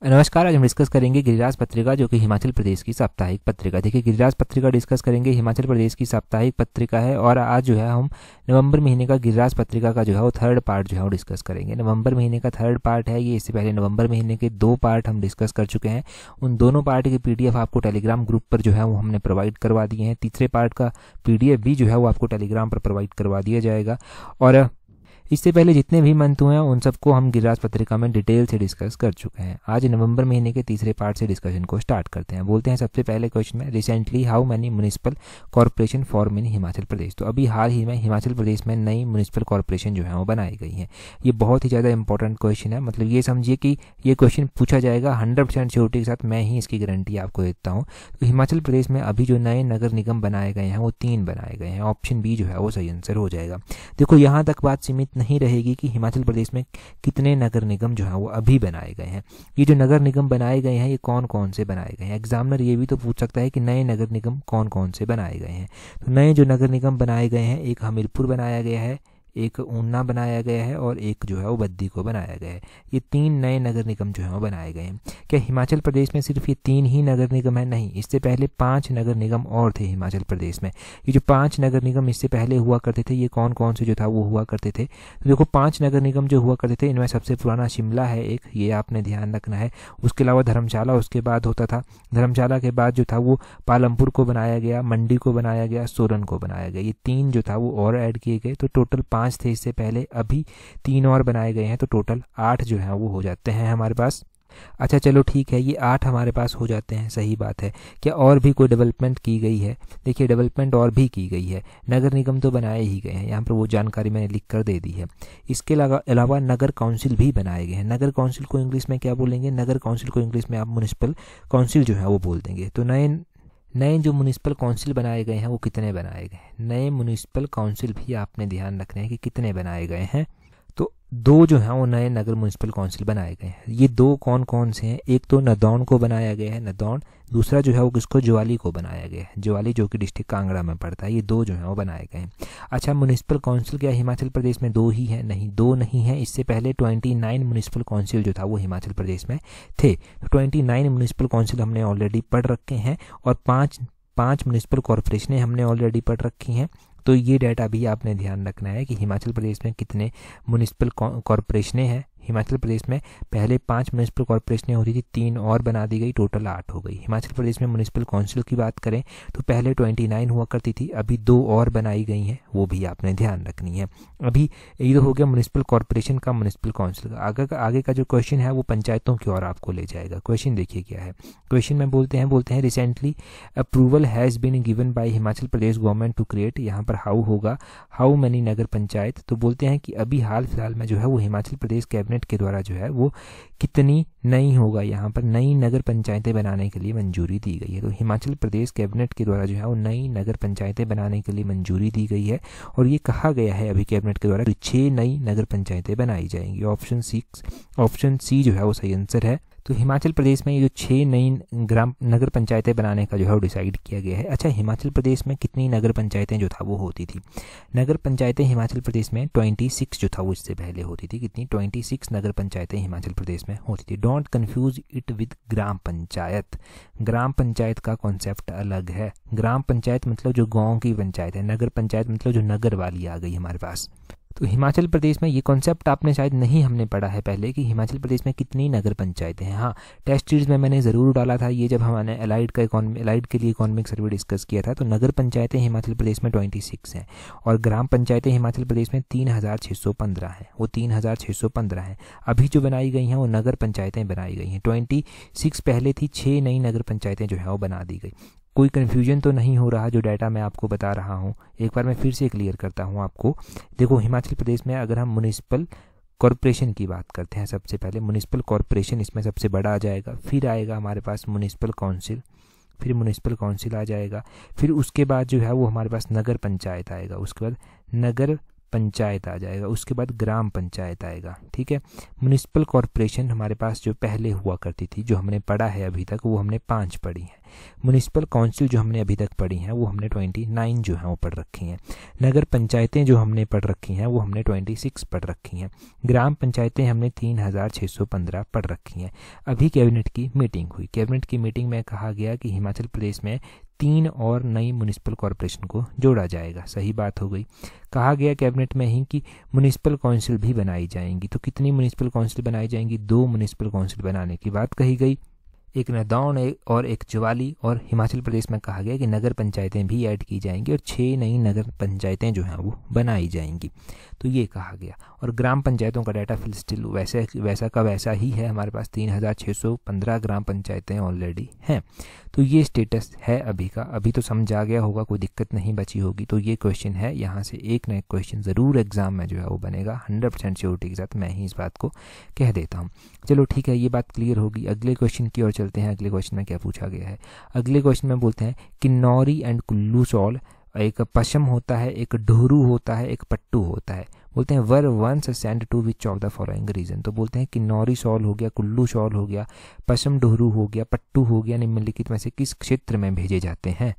नमस्कार। आज हम डिस्कस करेंगे गिरिराज पत्रिका जो कि हिमाचल प्रदेश की साप्ताहिक पत्रिका। देखिए, गिरिराज पत्रिका डिस्कस करेंगे, हिमाचल प्रदेश की साप्ताहिक पत्रिका है। और आज जो है हम नवंबर महीने का गिरिराज पत्रिका का जो है वो थर्ड पार्ट जो है वो डिस्कस करेंगे। नवंबर महीने का थर्ड पार्ट है ये। इससे पहले नवंबर महीने के 2 पार्ट हम डिस्कस कर चुके हैं। उन दोनों पार्ट की PDF आपको टेलीग्राम ग्रुप पर जो है वो हमने प्रोवाइड करवा दिए हैं। तीसरे पार्ट का PDF भी जो है वो आपको टेलीग्राम पर प्रोवाइड करवा दिया जाएगा। और इससे पहले जितने भी मंथ हुए हैं उन सबको हम गिरिराज पत्रिका में डिटेल से डिस्कस कर चुके हैं। आज नवंबर महीने के तीसरे पार्ट से डिस्कशन को स्टार्ट करते हैं। बोलते हैं सबसे पहले क्वेश्चन में, recently how many municipal corporation form in Himachal Pradesh. तो अभी हाल ही में हिमाचल प्रदेश में नई म्युनिसिपल कॉर्पोरेशन जो है वो बनाई गई हैं। ये बहुत ही ज़्यादा इंपॉर्टेंट क्वेश्चन है। मतलब ये समझिए कि ये क्वेश्चन पूछा जाएगा 100% श्योरिटी के साथ, मैं ही इसकी गारंटी आपको देता हूँ। तो हिमाचल प्रदेश में अभी जो नए नगर निगम बनाए गए हैं वो 3 बनाए गए हैं। ऑप्शन बी जो है वो सही आंसर हो जाएगा। देखो, यहाँ तक बात सीमित नहीं रहेगी कि हिमाचल प्रदेश में कितने नगर निगम जो है वो अभी बनाए गए हैं। ये जो नगर निगम बनाए गए हैं ये कौन कौन से बनाए गए हैं। एग्जामिनर ये भी तो पूछ सकता है कि नए नगर निगम कौन कौन से बनाए गए हैं। तो नए जो नगर निगम बनाए गए हैं, एक हमीरपुर बनाया गया है, एक ऊना बनाया गया है और एक जो है वो बद्दी को बनाया गया है। ये 3 नए नगर निगम जो है वो बनाए गए हैं। क्या हिमाचल प्रदेश में सिर्फ ये 3 ही नगर निगम है? नहीं, इससे पहले 5 नगर निगम और थे हिमाचल प्रदेश में। ये जो 5 नगर निगम इससे पहले हुआ करते थे, ये कौन कौन से जो था वो हुआ करते थे। तो देखो, 5 नगर निगम जो हुआ करते थे इनमें सबसे पुराना शिमला है एक, ये आपने ध्यान रखना है। उसके अलावा धर्मशाला उसके बाद होता था। धर्मशाला के बाद जो था वो पालमपुर को बनाया गया, मंडी को बनाया गया, सोलन को बनाया गया। ये 3 जो था वो और ऐड किए गए। तो टोटल 5 थे इससे पहले, अभी 3 और बनाए गए हैं। तो टोटल 8 जो है वो हो जाते हैं हमारे पास। अच्छा चलो ठीक है, ये 8 हमारे पास हो जाते हैं, सही बात है। क्या और भी कोई डेवलपमेंट की गई है? देखिए, डेवलपमेंट और भी की गई है। नगर निगम तो बनाए ही गए हैं, यहाँ पर वो जानकारी मैंने लिख कर दे दी है। इसके अलावा नगर काउंसिल भी बनाए गए हैं। नगर काउंसिल को इंग्लिश में क्या बोलेंगे? नगर काउंसिल को इंग्लिश में आप म्युनिसिपल काउंसिल जो है वो बोल देंगे। तो नए जो म्युनिसिपल काउंसिल बनाए गए हैं वो कितने बनाए गए हैं? नए म्युनिसिपल काउंसिल भी आपने ध्यान रखना है कि कितने बनाए गए हैं। तो 2 जो हैं वो नए नगर म्युनिसिपल काउंसिल बनाए गए हैं। ये 2 कौन कौन से हैं? एक तो नदौन को बनाया गया है, नदौन। दूसरा जो है वो किसको? ज्वाली को बनाया गया है, ज्वाली जो कि डिस्ट्रिक्ट कांगड़ा में पड़ता है। ये 2 जो हैं वो बनाए गए हैं। अच्छा, म्युनिसिपल काउंसिल क्या हिमाचल प्रदेश में 2 ही है? नहीं, 2 नहीं है। इससे पहले 29 म्युनिसिपल काउंसिल जो था वो हिमाचल प्रदेश में थे। तो 29 म्युनिसिपल काउंसिल हमने ऑलरेडी पढ़ रखे हैं और 5 म्युनिसिपल कॉर्पोरेशनें हमने ऑलरेडी पढ़ रखी हैं। तो ये डाटा भी आपने ध्यान रखना है कि हिमाचल प्रदेश में कितने म्युनिसिपल कॉर्पोरेशनें हैं। हिमाचल प्रदेश में पहले 5 म्युनिसिपल कॉर्पोरेशनें होती थी, 3 और बना दी गई, टोटल 8 हो गई। हिमाचल प्रदेश में म्युनिसिपल काउंसिल की बात करें तो पहले 29 हुआ करती थी, अभी 2 और बनाई गई हैं, वो भी आपने ध्यान रखनी है। अभी ये तो हो गया म्युनिसिपल कॉर्पोरेशन का, म्युनिसिपल काउंसिल का। आगे का जो क्वेश्चन है वो पंचायतों की ओर आपको ले जाएगा। क्वेश्चन देखिए क्या है। क्वेश्चन में बोलते हैं recently approval has been given by Himachal Pradesh government to create, यहाँ पर हाउ होगा, हाउ मैनी नगर पंचायत। तो बोलते हैं कि अभी हाल फिलहाल में जो है वो हिमाचल प्रदेश कैबिनेट के द्वारा जो है वो कितनी नई होगा, यहाँ पर नई नगर पंचायतें बनाने के लिए मंजूरी दी गई है। तो हिमाचल प्रदेश कैबिनेट के द्वारा जो है वो नई नगर पंचायतें बनाने के लिए मंजूरी दी गई है। और ये कहा गया है अभी कैबिनेट के द्वारा 6 नई नगर पंचायतें बनाई जाएंगी। ऑप्शन सी जो है वो सही आंसर है। तो हिमाचल प्रदेश में ये जो 6 नई नगर पंचायतें बनाने का जो है वो डिसाइड किया गया है। अच्छा, हिमाचल प्रदेश में कितनी नगर पंचायतें जो था वो होती थी? नगर पंचायतें हिमाचल प्रदेश में 26 जो था वो इससे पहले होती थी। कितनी? 26 नगर पंचायतें हिमाचल प्रदेश में होती थी। डोंट कन्फ्यूज इट विद ग्राम पंचायत। ग्राम पंचायत का कॉन्सेप्ट अलग है। ग्राम पंचायत मतलब जो गाँव की पंचायत है, नगर पंचायत मतलब जो नगर वाली आ गई हमारे पास। तो हिमाचल प्रदेश में ये कॉन्सेप्ट आपने शायद नहीं हमने पढ़ा है पहले कि हिमाचल प्रदेश में कितनी नगर पंचायतें हैं। हाँ, टेस्ट सीरीज में मैंने ज़रूर डाला था ये, जब हमने एलाइड के लिए इकोनॉमिक सर्वे डिस्कस किया था। तो नगर पंचायतें हिमाचल प्रदेश में 26 हैं और ग्राम पंचायतें हिमाचल प्रदेश में 3615 हैं। वो 3615 हैं। अभी जो बनाई गई हैं वो नगर पंचायतें बनाई गई हैं। 26 पहले थी, 6 नई नगर पंचायतें जो है वो बना दी गई। कोई कन्फ्यूजन तो नहीं हो रहा जो डाटा मैं आपको बता रहा हूँ? एक बार मैं फिर से क्लियर करता हूँ आपको। देखो, हिमाचल प्रदेश में अगर हम म्युनिसिपल कॉर्पोरेशन की बात करते हैं, सबसे पहले म्युनिसिपल कॉर्पोरेशन इसमें सबसे बड़ा आ जाएगा। फिर आएगा हमारे पास म्युनिसिपल काउंसिल, फिर म्युनिसिपल काउंसिल आ जाएगा। फिर उसके बाद जो है वो हमारे पास नगर पंचायत आएगा। उसके बाद नगर पंचायत आ जाएगा, उसके बाद ग्राम पंचायत आएगा। ठीक है, म्युनिसिपल कॉरपोरेशन हमारे पास जो पहले हुआ करती थी, जो हमने पढ़ा है अभी तक, वो हमने 5 पढ़ी हैं। म्युनिसिपल काउंसिल जो हमने अभी तक पढ़ी हैं वो हमने 29 जो हैं वो पढ़ रखी हैं। नगर पंचायतें जो हमने पढ़ रखी हैं वो हमने 26 पढ़ रखी हैं। ग्राम पंचायतें हमने 3615 पढ़ रखी हैं। अभी कैबिनेट की मीटिंग हुई, कैबिनेट की मीटिंग में कहा गया कि हिमाचल प्रदेश में 3 और नई म्युनिसिपल कॉरपोरेशन को जोड़ा जाएगा। सही बात हो गई। कहा गया कैबिनेट में ही कि म्युनिसिपल काउंसिल भी बनाई जाएंगी। तो कितनी म्युनिसिपल काउंसिल बनाई जाएंगी? 2 म्युनिसिपल काउंसिल बनाने की बात कही गई, एक नदौन और एक ज्वाली। और हिमाचल प्रदेश में कहा गया कि नगर पंचायतें भी ऐड की जाएंगी और 6 नई नगर पंचायतें जो हैं वो बनाई जाएंगी। तो ये कहा गया। और ग्राम पंचायतों का डाटा फिल स्टिल वैसा का वैसा ही है, हमारे पास 3615 ग्राम पंचायतें ऑलरेडी हैं। तो ये स्टेटस है अभी का। अभी तो समझ आ गया होगा, कोई दिक्कत नहीं बची होगी। तो ये क्वेश्चन है, यहाँ से एक ना एक क्वेश्चन ज़रूर एग्जाम में जो है वो बनेगा, 100% श्योरिटी के साथ मैं ही इस बात को कह देता हूँ। चलो ठीक है, ये बात क्लियर होगी। अगले क्वेश्चन की ओर चलते हैं। अगले क्वेश्चन में क्या पूछा गया है? अगले क्वेश्चन में बोलते हैं किन्नौरी एंड कुल्लू शॉल, एक पशम होता है, एक ढोरू होता है, एक पट्टू होता है। बोलते हैं were once send to which of the following region. तो बोलते हैं किन्नौरी शॉल हो गया, कुल्लू शॉल हो गया, पशम ढोरू हो गया, पट्टू हो गया, निम्नलिखित में से किस क्षेत्र में भेजे जाते हैं?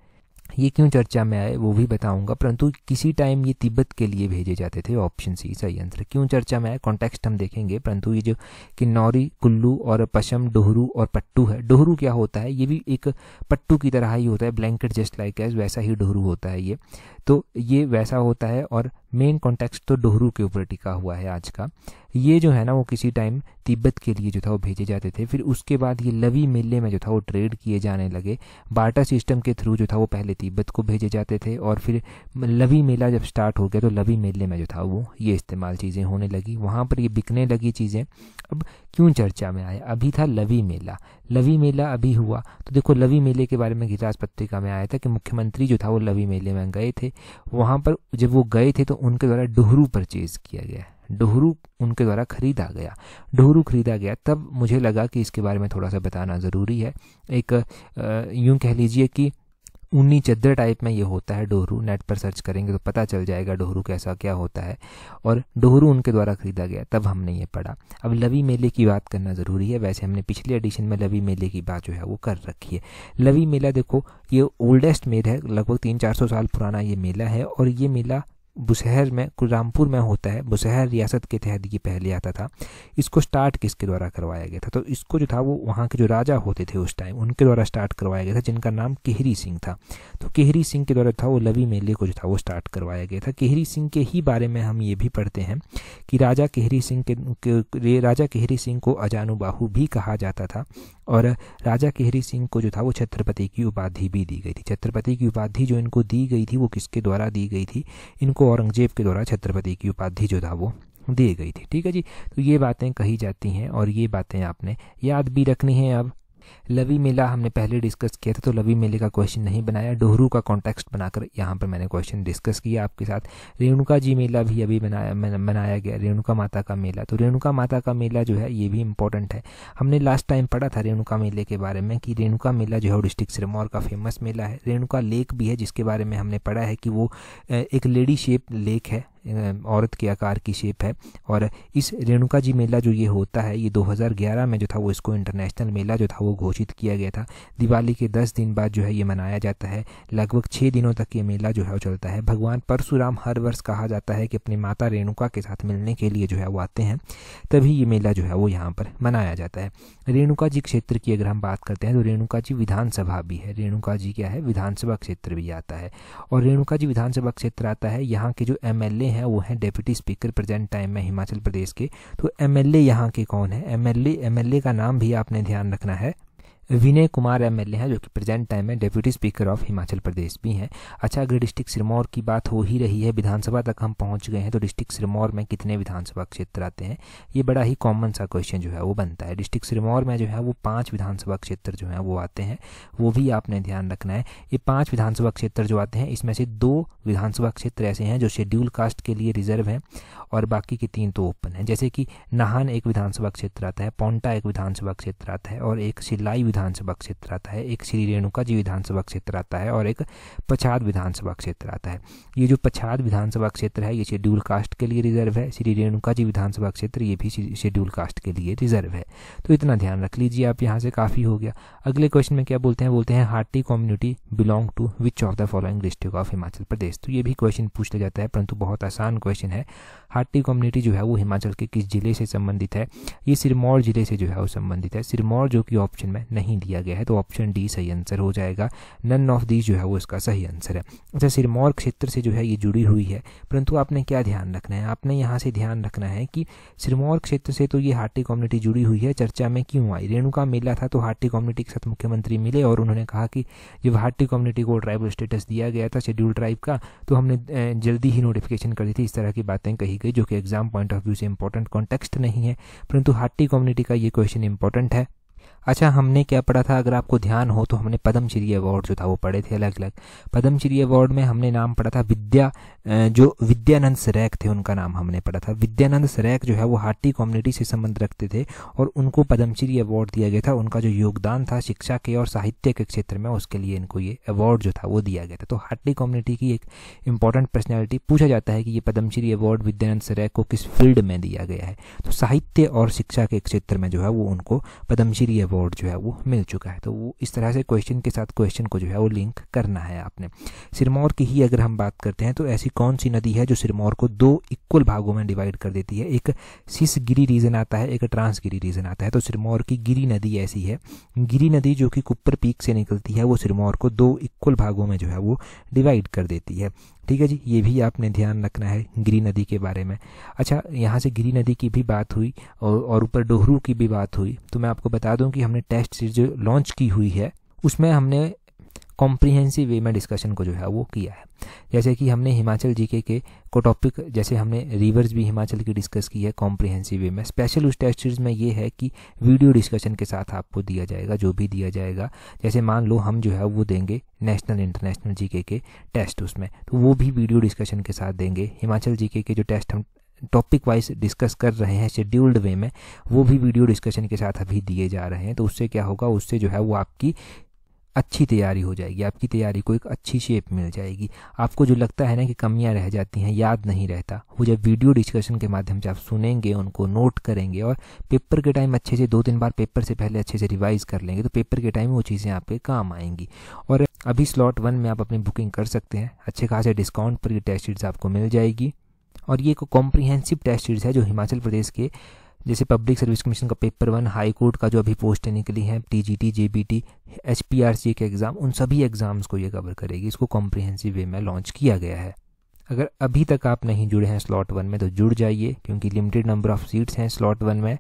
ये क्यों चर्चा में आए वो भी बताऊंगा, परंतु किसी टाइम ये तिब्बत के लिए भेजे जाते थे। ऑप्शन सी सही आंसर। क्यों चर्चा में आए, कॉन्टेक्स्ट हम देखेंगे, परंतु ये जो किन्नौरी, कुल्लू और पशम, डोहरू और पट्टू है। डोहरू क्या होता है? ये भी एक पट्टू की तरह ही होता है, ब्लैंकेट जस्ट लाइक एज, वैसा ही डोहरू होता है ये। तो ये वैसा होता है और मेन कॉन्टेक्स्ट तो डोहरू के ऊपर टिका हुआ है आज का। ये जो है ना वो किसी टाइम तिब्बत के लिए जो था वो भेजे जाते थे। फिर उसके बाद ये लवी मेले में जो था वो ट्रेड किए जाने लगे। बार्टर सिस्टम के थ्रू जो था वो पहले तिब्बत को भेजे जाते थे और फिर लवी मेला जब स्टार्ट हो गया तो लवी मेले में जो था वो ये इस्तेमाल चीज़ें होने लगी, वहाँ पर ये बिकने लगी चीज़ें। अब क्यों चर्चा में आया? अभी था लवी मेला, लवी मेला अभी हुआ। तो देखो लवी मेले के बारे में गिरिराज पत्रिका में आया था कि मुख्यमंत्री जो था वो लवी मेले में गए थे। वहाँ पर जब वो गए थे तो उनके द्वारा डोहरू परचेज किया गया, डोहरू उनके द्वारा खरीदा गया, डोहरू खरीदा गया। तब मुझे लगा कि इसके बारे में थोड़ा सा बताना ज़रूरी है। एक यूँ कह लीजिए कि ऊनी चद्दर टाइप में ये होता है डोहरू। नेट पर सर्च करेंगे तो पता चल जाएगा डोहरू कैसा क्या होता है। और डोहरू उनके द्वारा खरीदा गया, तब हमने ये पढ़ा। अब लवी मेले की बात करना ज़रूरी है। वैसे हमने पिछले एडिशन में लवी मेले की बात जो है वो कर रखी है। लवी मेला देखो ये ओल्डेस्ट मेला है, लगभग 300-400 साल पुराना ये मेला है। और ये मेला बुशहर में, कुलरामपुर में होता है। बुशहर रियासत के तहत ये पहले आता था। इसको स्टार्ट किसके द्वारा करवाया गया था? तो इसको जो था वो वहाँ के जो राजा होते थे उस टाइम, उनके द्वारा स्टार्ट करवाया गया था, जिनका नाम केहरी सिंह था। तो केहरी सिंह के द्वारा था वो लवी मेले को जो था वो स्टार्ट करवाया गया था। केहरी सिंह के ही बारे में हम ये भी पढ़ते हैं कि राजा केहरी सिंह को अजानुबाहु भी कहा जाता था। और राजा केहरी सिंह को जो था वो छत्रपति की उपाधि भी दी गई थी। छत्रपति की उपाधि जो इनको दी गई थी वो किसके द्वारा दी गई थी? इनको औरंगजेब के द्वारा छत्रपति की उपाधि जो था वो दी गई थी। ठीक है जी, तो ये बातें कही जाती हैं और ये बातें आपने याद भी रखनी है। अब लवी मेला हमने पहले डिस्कस किया था तो लवी मेले का क्वेश्चन नहीं बनाया, डोहरू का कॉन्टेक्स्ट बनाकर यहाँ पर मैंने क्वेश्चन डिस्कस किया आपके साथ। रेणुका जी मेला भी अभी मनाया गया, रेणुका माता का मेला। तो रेणुका माता का मेला जो है ये भी इम्पोर्टेंट है। हमने लास्ट टाइम पढ़ा था रेणुका मेले के बारे में कि रेणुका मेला जो है डिस्ट्रिक्ट सिरमौर का फेमस मेला है। रेणुका लेक भी है जिसके बारे में हमने पढ़ा है कि वो एक लेडी शेप लेक है, औरत के आकार की शेप है। और इस रेणुका जी मेला जो ये होता है ये 2011 में जो था वो इसको इंटरनेशनल मेला जो था वो घोषित किया गया था। दिवाली के 10 दिन बाद जो है ये मनाया जाता है। लगभग 6 दिनों तक ये मेला जो है वो चलता है। भगवान परशुराम हर वर्ष कहा जाता है कि अपनी माता रेणुका के साथ मिलने के लिए जो है वो आते हैं, तभी ये मेला जो है वो यहाँ पर मनाया जाता है। रेणुका जी क्षेत्र की अगर हम बात करते हैं तो रेणुका जी विधानसभा भी है। रेणुका जी क्या है? विधानसभा क्षेत्र भी आता है। और रेणुका जी विधानसभा क्षेत्र आता है। यहाँ के जो MLA हैं वो हैं डेप्यूटी स्पीकर प्रेजेंट टाइम में हिमाचल प्रदेश के। तो MLA यहाँ के कौन है? MLA का नाम भी आपने ध्यान रखना है, विनय कुमार MLA हैं जो कि प्रेजेंट टाइम में डेप्यूटी स्पीकर ऑफ हिमाचल प्रदेश भी हैं। अच्छा, अगर डिस्ट्रिक्ट सिरमौर की बात हो ही रही है, विधानसभा तक हम पहुंच गए हैं, तो डिस्ट्रिक्ट सिरमौर में कितने विधानसभा क्षेत्र आते हैं? ये बड़ा ही कॉमन सा क्वेश्चन जो है वो बनता है। डिस्ट्रिक्ट सिरमौर में जो है वो 5 विधानसभा क्षेत्र जो हैं वो आते हैं, वो भी आपने ध्यान रखना है। ये 5 विधानसभा क्षेत्र जो आते हैं इसमें से 2 विधानसभा क्षेत्र ऐसे हैं जो शेड्यूल कास्ट के लिए रिजर्व हैं और बाकी के 3 तो ओपन हैं। जैसे कि नाहन एक विधानसभा क्षेत्र आता है, पौंटा एक विधानसभा क्षेत्र आता है और एक शिलाई विधानसभा क्षेत्र आता है, एक श्री रेणुका जी विधानसभा क्षेत्र आता है और एक पछाद विधानसभा क्षेत्र आता है। ये जो पछाद विधानसभा क्षेत्र है ये शेड्यूल कास्ट के लिए रिजर्व है, श्री रेणुका जी विधानसभा क्षेत्र ये भी शेड्यूल कास्ट के लिए रिजर्व है। तो इतना ध्यान रख लीजिए आप, यहाँ से काफ़ी हो गया। अगले क्वेश्चन में क्या बोलते हैं Hatti community belong to which of the following district of Himachal Pradesh. तो ये भी क्वेश्चन पूछ लिया जाता है, परंतु बहुत आसान क्वेश्चन है। हाटी कम्युनिटी जो है वो हिमाचल के किस जिले से संबंधित है? ये सिरमौर जिले से जो है वो संबंधित है। सिरमौर जो कि ऑप्शन में नहीं दिया गया है, तो ऑप्शन डी सही आंसर हो जाएगा। नन ऑफ दीज जो है वो इसका सही आंसर है। अच्छा, सिरमौर क्षेत्र से जो है ये जुड़ी हुई है, परंतु आपने क्या ध्यान रखना है? आपने यहाँ से ध्यान रखना है कि सिरमौर क्षेत्र से तो ये हाटी कम्युनिटी जुड़ी हुई है, चर्चा में क्यों आई? रेणुका मेला था तो हाटी कम्युनिटी के साथ मुख्यमंत्री मिले और उन्होंने कहा कि जब हाटी कम्युनिटी को ट्राइबल स्टेटस दिया गया था शेड्यूल ट्राइब का, तो हमने जल्दी ही नोटिफिकेशन कर दी थी। इस तरह की बातें कही गई जो कि एग्जाम पॉइंट ऑफ व्यू से इंपॉर्टेंट कॉन्टेक्स्ट नहीं है, परंतु हाटी कम्युनिटी का ये क्वेश्चन इंपॉर्टेंट है। अच्छा, हमने क्या पढ़ा था? अगर आपको ध्यान हो तो हमने पद्मश्री अवार्ड जो था वो पढ़े थे अलग अलग। पद्मश्री अवार्ड में हमने नाम पढ़ा था जो विद्यानंद सरेख थे उनका नाम हमने पढ़ा था। विद्यानंद सरेख जो है वो हाटी कम्युनिटी से संबंध रखते थे और उनको पद्मश्री अवार्ड दिया गया था। उनका जो योगदान था शिक्षा के और साहित्य के क्षेत्र में, उसके लिए इनको ये अवार्ड जो था वो दिया गया था। तो हाटी कम्युनिटी की एक इंपॉर्टेंट पर्सनैलिटी पूछा जाता है कि ये पद्मश्री अवार्ड विद्यानंद सरेख को किस फील्ड में दिया गया है, तो साहित्य और शिक्षा के क्षेत्र में जो है वो उनको पद्मश्री अवार्ड जो है वो मिल चुका है। तो वो इस तरह से क्वेश्चन के साथ क्वेश्चन को जो है वो लिंक करना है आपने। सिरमौर की ही अगर हम बात करते हैं तो ऐसी कौन सी नदी है जो सिरमौर को दो इक्वल भागों में डिवाइड कर देती है? एक सिसगिरी रीजन आता है, एक ट्रांसगिरी रीजन आता है। तो सिरमौर की गिरी नदी ऐसी है, गिरी नदी जो कि कुप्पर पीक से निकलती है, वो सिरमौर को दो इक्वल भागों में जो है वो डिवाइड कर देती है। ठीक है जी, ये भी आपने ध्यान रखना है गिरी नदी के बारे में। अच्छा, यहाँ से गिरी नदी की भी बात हुई और ऊपर डोहरू की भी बात हुई, तो मैं आपको बता दूं कि हमने टेस्ट सीरीज जो लॉन्च की हुई है उसमें हमने कॉम्प्रिहेंसिव वे में डिस्कशन को जो है वो किया है। जैसे कि हमने हिमाचल जीके के को टॉपिक, जैसे हमने रिवर्स भी हिमाचल की डिस्कस की है कॉम्प्रिहेंसिव वे में। स्पेशल उस टेस्ट सीरीज में ये है कि वीडियो डिस्कशन के साथ आपको दिया जाएगा जो भी दिया जाएगा। जैसे मान लो हम जो है वो देंगे नेशनल इंटरनेशनल जीके के टेस्ट, उसमें तो वो भी वीडियो डिस्कशन के साथ देंगे। हिमाचल जीके के जो टेस्ट हम टॉपिक वाइज डिस्कस कर रहे हैं शेड्यूल्ड वे में, वो भी वीडियो डिस्कशन के साथ अभी दिए जा रहे हैं। तो उससे क्या होगा, उससे जो है वो आपकी अच्छी तैयारी हो जाएगी, आपकी तैयारी को एक अच्छी शेप मिल जाएगी। आपको जो लगता है ना कि कमियां रह जाती हैं, याद नहीं रहता, वो जब वीडियो डिस्कशन के माध्यम से आप सुनेंगे, उनको नोट करेंगे और पेपर के टाइम अच्छे से 2-3 बार पेपर से पहले अच्छे से रिवाइज कर लेंगे, तो पेपर के टाइम वो चीज़ें आपके काम आएंगी। और अभी स्लॉट 1 में आप अपनी बुकिंग कर सकते हैं, अच्छे खासे डिस्काउंट पर ये टेस्ट सीरीज आपको मिल जाएगी। और ये कॉम्प्रिहेंसिव टेस्ट सीरीज है जो हिमाचल प्रदेश के जैसे पब्लिक सर्विस कमीशन का पेपर 1, हाई कोर्ट का जो अभी पोस्टें निकली हैं, टीजीटी, जेबीटी, एचपीआरसी के एग्ज़ाम, उन सभी एग्ज़ाम्स को ये कवर करेगी। इसको कॉम्प्रिहेंसिव वे में लॉन्च किया गया है। अगर अभी तक आप नहीं जुड़े हैं स्लॉट 1 में तो जुड़ जाइए, क्योंकि लिमिटेड नंबर ऑफ सीट्स हैं स्लॉट 1 में,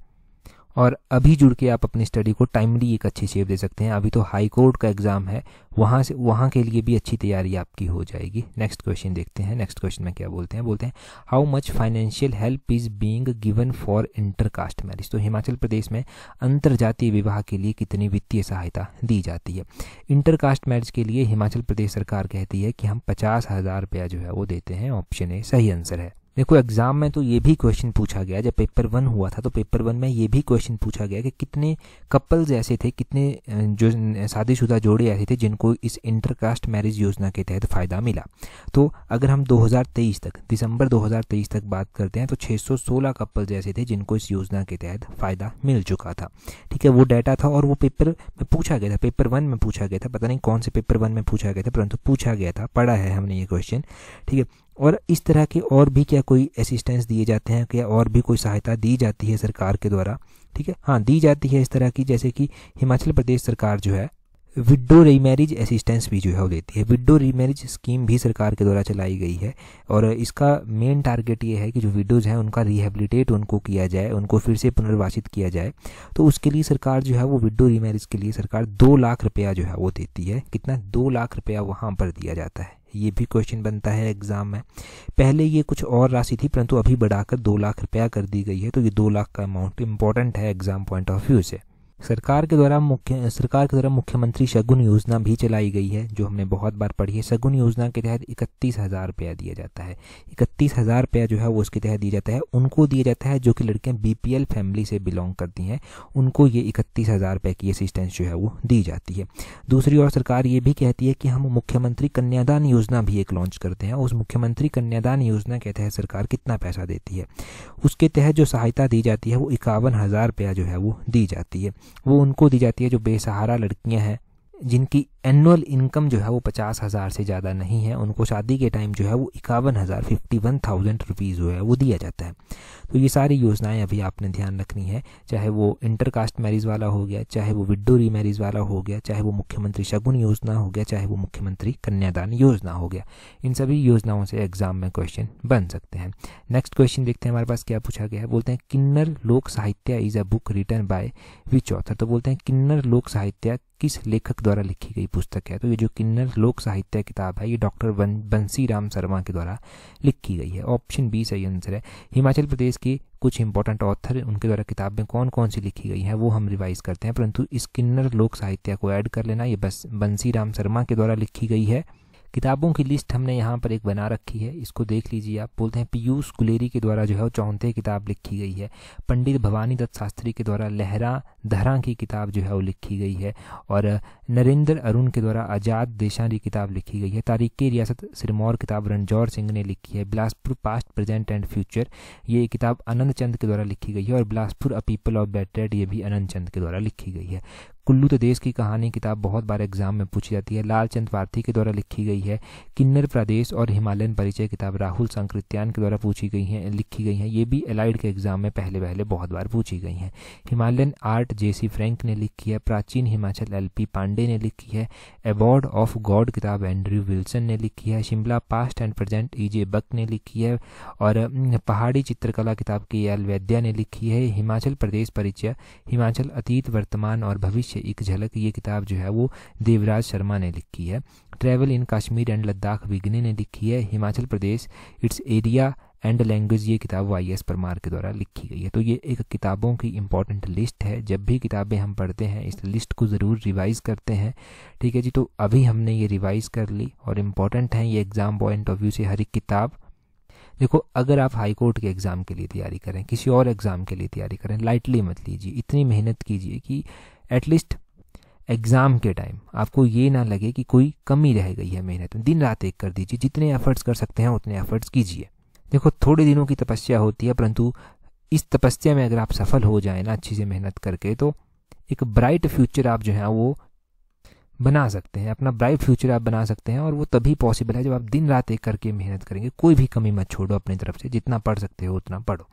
और अभी जुड़ के आप अपनी स्टडी को टाइमली एक अच्छी शेप दे सकते हैं। अभी तो हाई कोर्ट का एग्जाम है, वहाँ के लिए भी अच्छी तैयारी आपकी हो जाएगी। नेक्स्ट क्वेश्चन देखते हैं। नेक्स्ट क्वेश्चन में क्या बोलते हैं how much financial help is being given for intercaste marriage. तो हिमाचल प्रदेश में अंतरजातीय विवाह के लिए कितनी वित्तीय सहायता दी जाती है? इंटरकास्ट मैरिज के लिए हिमाचल प्रदेश सरकार कहती है कि हम 50,000 रुपया जो है वो देते हैं। ऑप्शन ए सही आंसर है। देखो, एग्जाम में तो ये भी क्वेश्चन पूछा गया, जब पेपर 1 हुआ था तो पेपर 1 में ये भी क्वेश्चन पूछा गया कि कितने कपल्स ऐसे थे, कितने जो शादीशुदा जोड़े ऐसे थे जिनको इस इंटरकास्ट मैरिज योजना के तहत फ़ायदा मिला। तो अगर हम 2023 तक, दिसंबर 2023 तक बात करते हैं तो 616 कपल्स ऐसे थे जिनको इस योजना के तहत फ़ायदा मिल चुका था। ठीक है, वो डाटा था और वो पेपर में पूछा गया था, पेपर 1 में पूछा गया था। पता नहीं कौन से पेपर 1 में पूछा गया था, परंतु पूछा गया था, पढ़ा है हमने ये क्वेश्चन। ठीक है, और इस तरह के और भी क्या कोई असिस्टेंस दिए जाते हैं, क्या और भी कोई सहायता दी जाती है सरकार के द्वारा? ठीक है, हाँ, दी जाती है इस तरह की, जैसे कि हिमाचल प्रदेश सरकार जो है विडो रीमैरिज असिस्टेंस भी जो है वो देती है। विडो रीमैरिज स्कीम भी सरकार के द्वारा चलाई गई है और इसका मेन टारगेट ये है कि जो विडोज़ हैं उनका रिहेबिलिटेट उनको किया जाए, उनको फिर से पुनर्वासित किया जाए। तो उसके लिए सरकार जो है वो विडो रीमैरिज के लिए सरकार 2 लाख रुपया जो है वो देती है। कितना? 2 लाख रुपया वहाँ पर दिया जाता है। ये भी क्वेश्चन बनता है एग्जाम में। पहले ये कुछ और राशि थी, परंतु अभी बढ़ाकर 2 लाख रुपया कर दी गई है। तो ये 2 लाख का अमाउंट इंपॉर्टेंट है एग्जाम पॉइंट ऑफ व्यू से। सरकार के द्वारा मुख्यमंत्री शगुन योजना भी चलाई गई है, जो हमने बहुत बार पढ़ी है। शगुन योजना के तहत 31,000 रुपया दिया जाता है। 31,000 रुपया जो है वो उसके तहत दिया जाता है। उनको दिया जाता है जो कि लड़कियां बीपीएल फैमिली से बिलोंग करती हैं, उनको ये 31,000 रुपये की असिस्टेंस जो है वो दी जाती है। दूसरी ओर सरकार ये भी कहती है कि हम मुख्यमंत्री कन्यादान योजना भी एक लॉन्च करते हैं। उस मुख्यमंत्री कन्यादान योजना के तहत सरकार कितना पैसा देती है, उसके तहत जो सहायता दी जाती है वो 51,000 रुपया जो है वो दी जाती है। वो उनको दी जाती है जो बेसहारा लड़कियां हैं, जिनकी एनुअल इनकम जो है वो 50,000 से ज़्यादा नहीं है। उनको शादी के टाइम जो है वो 51,000 रुपीज़ जो है वो दिया जाता है। तो ये सारी योजनाएं अभी आपने ध्यान रखनी है, चाहे वो इंटरकास्ट मैरिज वाला हो गया, चाहे वो विडो रीमैरिज वाला हो गया, चाहे वो मुख्यमंत्री शगुन योजना हो गया, चाहे वो मुख्यमंत्री कन्यादान योजना हो गया। इन सभी योजनाओं से एग्जाम में क्वेश्चन बन सकते हैं। नेक्स्ट क्वेश्चन देखते हैं हमारे पास क्या पूछा गया है। बोलते हैं Kinnar Lok Sahitya is a book written by which author. तो बोलते हैं किन्नर लोक साहित्य किस लेखक द्वारा लिखी गई पुस्तक है। तो ये जो किन्नर लोक साहित्य किताब है ये डॉक्टर बंसीराम शर्मा के द्वारा लिखी गई है। ऑप्शन बी सही आंसर है। हिमाचल प्रदेश के कुछ इंपॉर्टेंट ऑथर, उनके द्वारा किताबें कौन कौन सी लिखी गई हैं वो हम रिवाइज करते हैं, परंतु इस किन्नर लोक साहित्य को ऐड कर लेना। ये बस बंसीराम शर्मा के द्वारा लिखी गई है। किताबों की लिस्ट हमने यहाँ पर एक बना रखी है, इसको देख लीजिए आप। बोलते हैं पीयूष गुलेरी के द्वारा जो है वो 34 किताब लिखी गई है। पंडित भवानी दत्त शास्त्री के द्वारा लहरा दहरा की किताब जो है वो लिखी गई है। और नरेंद्र अरुण के द्वारा आज़ाद देशारी किताब लिखी गई है। तारीख़ रियासत सिरमौर किताब रणजौर सिंह ने लिखी है। Bilaspur past present and future ये किताब आनंद चंद के द्वारा लिखी गई है। और Bilaspur a people of battered ये भी आनंद चंद के द्वारा लिखी गई है। कुल्लू तो देश की कहानी किताब बहुत बार एग्जाम में पूछी जाती है, लालचंद पार्थी के द्वारा लिखी गई है। किन्नर प्रदेश और हिमालयन परिचय किताब राहुल सांकृत्यायन के द्वारा लिखी गई हैं। ये भी एलाइड के एग्जाम में पहले बहुत बार पूछी गई हैं। हिमालयन आर्ट जेसी फ्रैंक ने लिखी है। प्राचीन हिमाचल एलपी पांडे ने लिखी है। अवॉर्ड ऑफ गॉड किताब एंड्रयू विल्सन ने लिखी है। Shimla past and present E J Buck ने लिखी है। और पहाड़ी चित्रकला किताब KL वैद्या ने लिखी है। हिमाचल प्रदेश परिचय, हिमाचल अतीत वर्तमान और भविष्य एक झलक ये किताब जो है वो देवराज शर्मा ने लिखी है। Travel in Kashmir and Ladakh Vigne ने लिखी है। Himachal Pradesh its area and language ये किताब YS परमार के द्वारा लिखी गई है। तो ये एक किताबों की इंपॉर्टेंट लिस्ट है। जब भी किताबें हम पढ़ते हैं इस लिस्ट को ज़रूर रिवाइज़ करते हैं, ठीक है जी। तो अभी हमने ये रिवाइज़ कर ली और इम्पॉर्टेंट है ये एग्ज़ाम पॉइंट ऑफ व्यू से हर एक किताब। देखो, अगर आप हाई कोर्ट के एग्ज़ाम के लिए तैयारी करें, किसी और एग्ज़ाम के लिए तैयारी करें, लाइटली मत लीजिए। इतनी मेहनत कीजिए कि एटलीस्ट एग्ज़ाम के टाइम आपको ये ना लगे कि कोई कमी रह गई है मेहनत में। दिन रात एक कर दीजिए, जितने एफर्ट्स कर सकते हैं उतने एफर्ट्स कीजिए। देखो, थोड़े दिनों की तपस्या होती है, परंतु इस तपस्या में अगर आप सफल हो जाए ना अच्छी से मेहनत करके, तो एक ब्राइट फ्यूचर आप जो है वो बना सकते हैं। अपना ब्राइट फ्यूचर आप बना सकते हैं और वो तभी पॉसिबल है जब आप दिन रात एक करके मेहनत करेंगे। कोई भी कमी मत छोड़ो अपनी तरफ से, जितना पढ़ सकते हो उतना पढ़ो।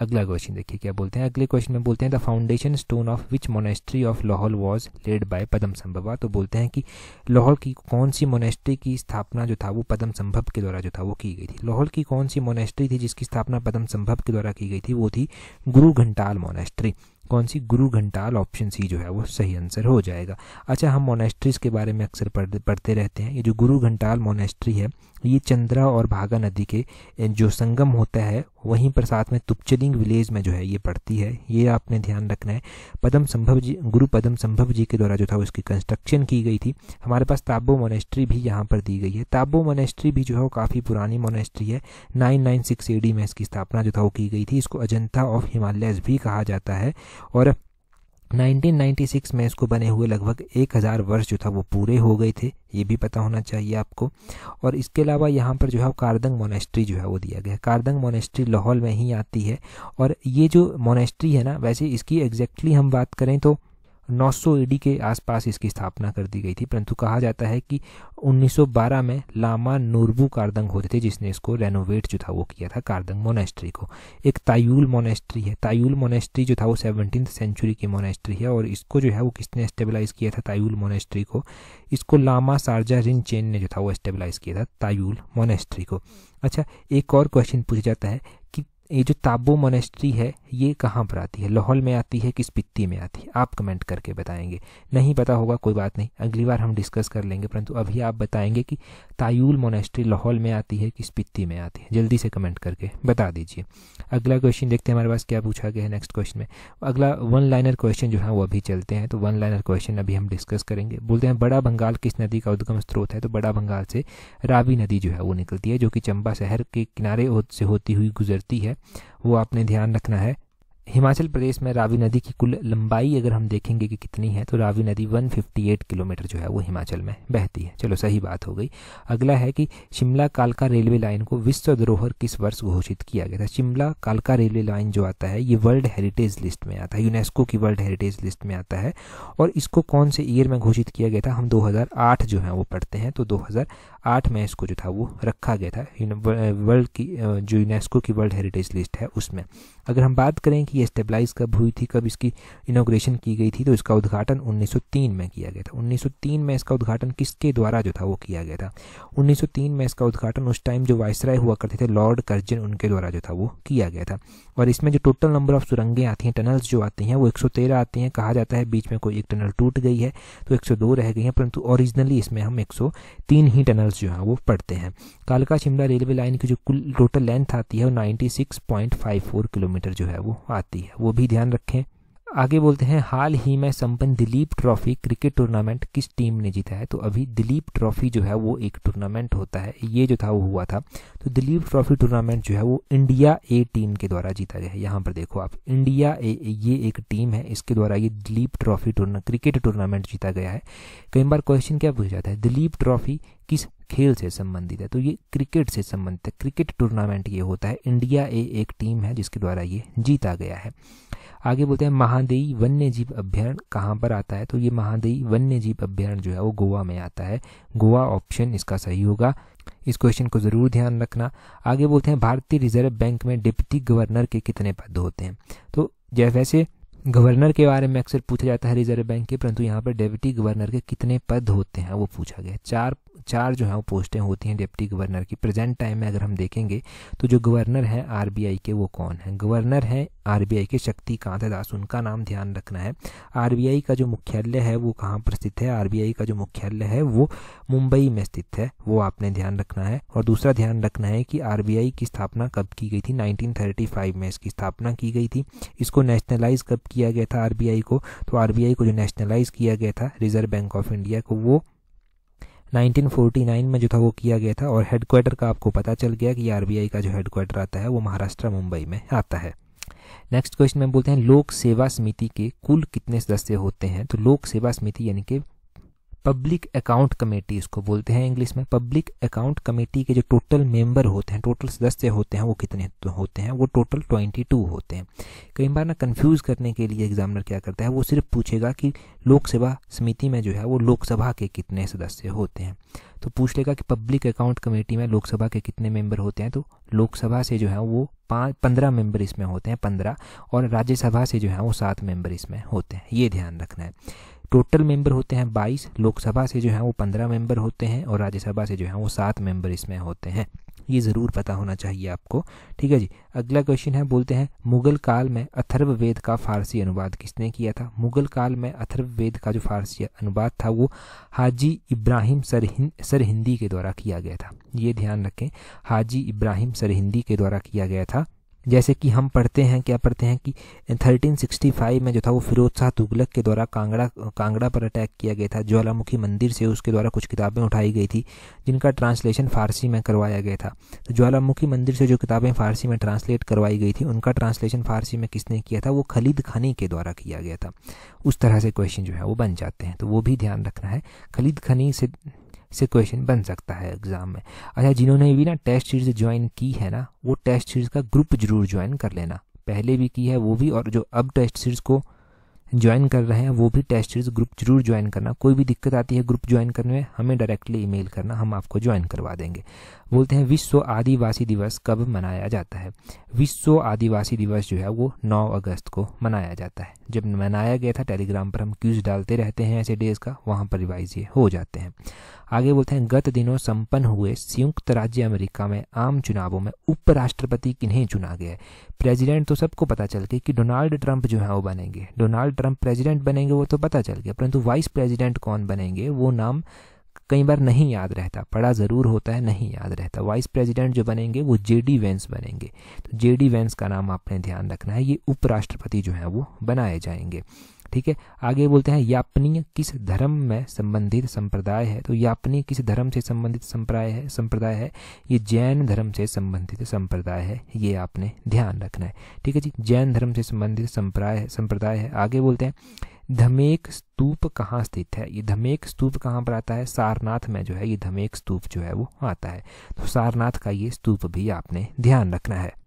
अगला क्वेश्चन देखिए क्या बोलते हैं। अगले क्वेश्चन में बोलते हैं the foundation stone of which monastery of Lahaul was laid by Padma Sambhav. तो बोलते हैं कि लाहौल की कौन सी मोनेस्ट्री की स्थापना जो था वो पद्म संभव के द्वारा जो था वो की गई थी। लाहौल की कौन सी मोनेस्ट्री थी जिसकी स्थापना पद्म संभव के द्वारा की गई थी? वो थी गुरु घंटाल मोनेस्ट्री। कौन सी? गुरु घंटाल। ऑप्शन सी जो है वो सही आंसर हो जाएगा। अच्छा, हम मोनेस्ट्रीज के बारे में अक्सर पढ़ते रहते हैं। ये जो गुरु घंटाल मोनेस्ट्री है ये चंद्रा और भागा नदी के जो संगम होता है वहीं पर साथ में तुपचलिंग विलेज में जो है ये पड़ती है। ये आपने ध्यान रखना है। गुरु पद्म संभव जी के द्वारा जो था उसकी कंस्ट्रक्शन की गई थी। हमारे पास ताबो मोनेस्ट्री भी यहाँ पर दी गई है। ताबो मोनेस्ट्री भी जो है वो काफ़ी पुरानी मोनेस्ट्री है। 996 AD में इसकी स्थापना जो था वो की गई थी। इसको अजंता ऑफ हिमालयस भी कहा जाता है। और 1996 में इसको बने हुए लगभग 1000 वर्ष जो था वो पूरे हो गए थे, ये भी पता होना चाहिए आपको। और इसके अलावा यहाँ पर जो है कारदंग मोनेस्ट्री जो है वो दिया गया है। कारदंग मोनेस्ट्री लाहौल में ही आती है। और ये जो मोनेस्ट्री है ना, वैसे इसकी एग्जैक्टली हम बात करें तो 900 AD के आसपास इसकी स्थापना कर दी गई थी, परंतु कहा जाता है कि 1912 में लामा नूरबू कारदंग होते थे जिसने इसको रेनोवेट जो था वो किया था कारदंग मोनेस्ट्री को। एक तायुल मोनेस्ट्री है। तायुल मोनेस्ट्री जो था वो 17th सेंचुरी की मोनेस्ट्री है और इसको जो है वो किसने स्टेबलाइज किया था तायुल मोनेस्ट्री को? इसको लामा सारजा रिनचेन ने जो था वो स्टेबलाइज किया था तायुल मोनेस्ट्री को। अच्छा, एक और क्वेश्चन पूछा जाता है कि ये जो ताबो मोनेस्ट्री है ये कहाँ पर आती है, लाहौल में आती है कि स्पीति में आती है, आप कमेंट करके बताएंगे। नहीं पता होगा कोई बात नहीं, अगली बार हम डिस्कस कर लेंगे, परंतु अभी आप बताएंगे कि तायुल मोनेस्ट्री लाहौल में आती है कि स्पीति में आती है, जल्दी से कमेंट करके बता दीजिए। अगला क्वेश्चन देखते हैं हमारे पास क्या पूछा गया है नेक्स्ट क्वेश्चन में। अगला वन लाइनर क्वेश्चन जो है वो अभी चलते हैं, तो वन लाइनर क्वेश्चन अभी हम डिस्कस करेंगे। बोलते हैं बड़ा बंगाल किस नदी का उद्गम स्रोत है, तो बड़ा बंगाल से रावी नदी जो है वो निकलती है, जो कि चंबा शहर के किनारे से होती हुई गुजरती है, वो आपने ध्यान रखना है। हिमाचल प्रदेश में रावी नदी की कुल लंबाई अगर हम देखेंगे कि कितनी है, तो रावी नदी 158 किलोमीटर जो है वो हिमाचल में बहती है। चलो सही बात हो गई। अगला है कि शिमला कालका रेलवे लाइन को विश्व धरोहर किस वर्ष घोषित किया गया था। शिमला कालका रेलवे लाइन जो आता है ये वर्ल्ड हेरिटेज लिस्ट में आता है, यूनेस्को की वर्ल्ड हेरिटेज लिस्ट में आता है। और इसको कौन से ईयर में घोषित किया गया था, हम 2008 जो है वो पढ़ते हैं, तो 2008 में इसको जो था वो रखा गया था वर्ल्ड की जो यूनेस्को की वर्ल्ड हेरिटेज लिस्ट है उसमें। अगर हम बात करें कि ये स्टेबलाइज कब हुई थी, कब इसकी इनॉग्रेशन की गई थी, तो इसका उद्घाटन 1903 में किया गया था। 1903 में इसका उद्घाटन किसके द्वारा जो था वो किया गया था, 1903 में इसका उद्घाटन उस टाइम जो वायसराय हुआ करते थे लॉर्ड कर्जन, उनके द्वारा जो था वो किया गया था। और इसमें जो टोटल नंबर ऑफ सुरंगें आती हैं, टनल्स जो आती हैं, वो 113 आती हैं। कहा जाता है बीच में कोई एक टनल टूट गई है तो 102 रह गई हैं, परंतु ओरिजिनली इसमें हम 103 ही टनल्स जो हैं वो पढ़ते हैं। कालका शिमला रेलवे लाइन की जो कुल टोटल लेंथ आती है वो 96.54 किलोमीटर जो है वो आती है, वो भी ध्यान रखें। आगे बोलते हैं हाल ही में संपन्न दिलीप ट्रॉफी क्रिकेट टूर्नामेंट किस टीम ने जीता है। तो अभी दिलीप ट्रॉफी जो है वो एक टूर्नामेंट होता है, ये जो था वो हुआ था, तो दिलीप ट्रॉफी टूर्नामेंट जो है वो इंडिया ए टीम के द्वारा जीता गया है। यहाँ पर देखो आप, इंडिया ए ये एक टीम है, इसके द्वारा ये दिलीप ट्रॉफी क्रिकेट टूर्नामेंट जीता गया है। कई बार क्वेश्चन क्या पूछा जाता है, दिलीप ट्रॉफी किस खेल से संबंधित है, तो ये क्रिकेट से संबंधित है, क्रिकेट टूर्नामेंट ये होता है। इंडिया ए एक टीम है जिसके द्वारा ये जीता गया है। आगे बोलते हैं महादेई वन्य जीव अभ्यारण्य कहाँ पर आता है, तो ये महादेई वन्य जीव अभ्यारण्य जो है वो गोवा में आता है। गोवा ऑप्शन इसका सही होगा, इस क्वेश्चन को जरूर ध्यान रखना। आगे बोलते हैं भारतीय रिजर्व बैंक में डिप्टी गवर्नर के कितने पद होते हैं, तो वैसे गवर्नर के बारे में अक्सर पूछा जाता है रिजर्व बैंक के, परंतु यहाँ पर डिप्टी गवर्नर के कितने पद होते हैं वो पूछा गया। चार जो है वो पोस्टें होती हैं डिप्टी गवर्नर की। प्रेजेंट टाइम में अगर हम देखेंगे तो जो गवर्नर हैं आरबीआई के वो कौन है, गवर्नर हैं आरबीआई के शक्तिकांत दास, उनका नाम ध्यान रखना है। आरबीआई का जो मुख्यालय है वो कहाँ पर स्थित है, आरबीआई का जो मुख्यालय है वो मुंबई में स्थित है, वो आपने ध्यान रखना है। और दूसरा ध्यान रखना है कि आरबीआई की स्थापना कब की गई थी, 1935 में इसकी स्थापना की गई थी। इसको नेशनलाइज कब किया गया था आरबीआई को, तो आरबीआई को जो नेशनलाइज किया गया था रिजर्व बैंक ऑफ इंडिया को, वो 1949 में जो था वो किया गया था। और हेडक्वार्टर का आपको पता चल गया कि आरबीआई का जो हेडक्वार्टर आता है वो महाराष्ट्र मुंबई में आता है। नेक्स्ट क्वेश्चन में बोलते हैं लोक सेवा समिति के कुल कितने सदस्य होते हैं, तो लोक सेवा समिति यानी कि पब्लिक अकाउंट कमेटी इसको बोलते हैं इंग्लिश में। पब्लिक अकाउंट कमेटी के जो टोटल मेंबर होते हैं, टोटल सदस्य होते हैं, वो कितने होते हैं, वो टोटल 22 होते हैं। कई बार ना कंफ्यूज करने के लिए एग्जामिनर क्या करता है, वो सिर्फ पूछेगा कि लोक सेवा समिति में जो है वो लोकसभा के कितने सदस्य होते हैं, तो पूछ लेगा कि पब्लिक अकाउंट कमेटी में लोकसभा के कितने मेंबर होते हैं, तो लोकसभा से जो है वो 15 मेंबर इसमें होते हैं, 15, और राज्यसभा से जो है वो 7 मेंबर इसमें होते हैं, ये ध्यान रखना है। टोटल मेंबर होते हैं 22, लोकसभा से जो है वो 15 मेंबर होते हैं, और राज्यसभा से जो है वो 7 मेंबर इसमें होते हैं, ये ज़रूर पता होना चाहिए आपको। ठीक है जी। अगला क्वेश्चन है, बोलते हैं मुगल काल में अथर्ववेद का फारसी अनुवाद किसने किया था। मुगल काल में अथर्ववेद का जो फारसी अनुवाद था वो हाजी इब्राहिम सरहिंदी के द्वारा किया गया था, ये ध्यान रखें, हाजी इब्राहिम सरहिंदी के द्वारा किया गया था। जैसे कि हम पढ़ते हैं, क्या पढ़ते हैं कि 1365 में जो था वो फिरोज शाह तुगलक के द्वारा कांगड़ा पर अटैक किया गया था। ज्वालामुखी मंदिर से उसके द्वारा कुछ किताबें उठाई गई थी जिनका ट्रांसलेशन फारसी में करवाया गया था। तो ज्वालामुखी मंदिर से जो किताबें फारसी में ट्रांसलेट करवाई गई थी उनका ट्रांसलेशन फारसी में किसने किया था, वो खलीद खानी के द्वारा किया गया था। उस तरह से क्वेश्चन जो है वो बन जाते हैं, तो वो भी ध्यान रखना है, खलीद खानी से क्वेश्चन बन सकता है एग्जाम में। अच्छा, जिन्होंने भी ना टेस्ट सीरीज ज्वाइन की है ना, वो टेस्ट सीरीज का ग्रुप जरूर ज्वाइन कर लेना, पहले भी की है वो भी, और जो अब टेस्ट सीरीज को ज्वाइन कर रहे हैं वो भी टेस्ट सीरीज ग्रुप जरूर ज्वाइन करना। कोई भी दिक्कत आती है ग्रुप ज्वाइन करने में, हमें डायरेक्टली ईमेल करना, हम आपको ज्वाइन करवा देंगे। बोलते हैं विश्व आदिवासी दिवस कब मनाया जाता है। विश्व आदिवासी दिवस जो है वो 9 अगस्त को मनाया जाता है। जब मनाया गया था, टेलीग्राम पर हम क्यूज डालते रहते हैं ऐसे डेज का, वहाँ पर रिवाइज ये हो जाते हैं। आगे बोलते हैं गत दिनों संपन्न हुए संयुक्त राज्य अमेरिका में आम चुनावों में उपराष्ट्रपति किन्हें चुना गया है। प्रेसिडेंट तो सबको पता चल गया कि डोनाल्ड ट्रंप जो है वो बनेंगे, डोनाल्ड ट्रंप प्रेसिडेंट बनेंगे वो तो पता चल गया, परंतु वाइस प्रेसिडेंट कौन बनेंगे वो नाम कई बार नहीं याद रहता, पढ़ा ज़रूर होता है, नहीं याद रहता। वाइस प्रेसिडेंट जो बनेंगे वो जेडी वेंस बनेंगे, तो जेडी वेंस का नाम आपने ध्यान रखना है। ये उपराष्ट्रपति जो है वो बनाए जाएंगे, ठीक है। आगे बोलते हैं यापनीय किस धर्म में संबंधित संप्रदाय है। तो यापनीय किस धर्म से संबंधित संप्रदाय है, ये जैन धर्म से संबंधित संप्रदाय है, ये आपने ध्यान रखना है, ठीक है जी। जैन धर्म से संबंधित संप्रदाय है। आगे बोलते हैं धमेक स्तूप कहाँ स्थित है। ये धमेक स्तूप कहाँ पर आता है, सारनाथ में जो है ये धमेक स्तूप जो है वो आता है, तो सारनाथ का ये स्तूप भी आपने ध्यान रखना है।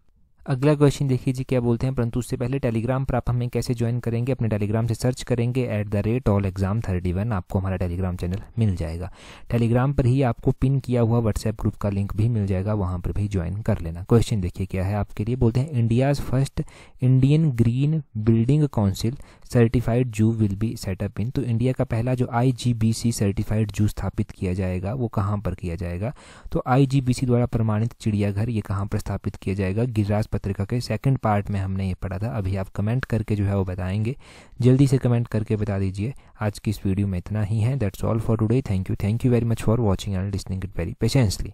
अगला क्वेश्चन देखिए जी क्या बोलते हैं, परंतु उससे पहले टेलीग्राम पर आप हमें कैसे ज्वाइन करेंगे। अपने टेलीग्राम से सर्च करेंगे @allexam31, आपको हमारा टेलीग्राम चैनल मिल जाएगा। टेलीग्राम पर ही आपको पिन किया हुआ व्हाट्सएप ग्रुप का लिंक भी मिल जाएगा, वहाँ पर भी ज्वाइन कर लेना। क्वेश्चन देखिए क्या है आपके लिए, बोलते हैं India's first Indian green building council certified जू विल बी सेटअप इन। तो इंडिया का पहला जो IGBC सर्टिफाइड जू स्थापित किया जाएगा वो कहाँ पर किया जाएगा। तो IGBC द्वारा प्रमाणित चिड़ियाघर ये कहाँ पर स्थापित किया जाएगा, गिरिराज पत्रिका के सेकंड पार्ट में हमने ये पढ़ा था। अभी आप कमेंट करके जो है वो बताएंगे, जल्दी से कमेंट करके बता दीजिए। आज की इस वीडियो में इतना ही है। That's all for today. Thank you very much for watching and listening it very patiently.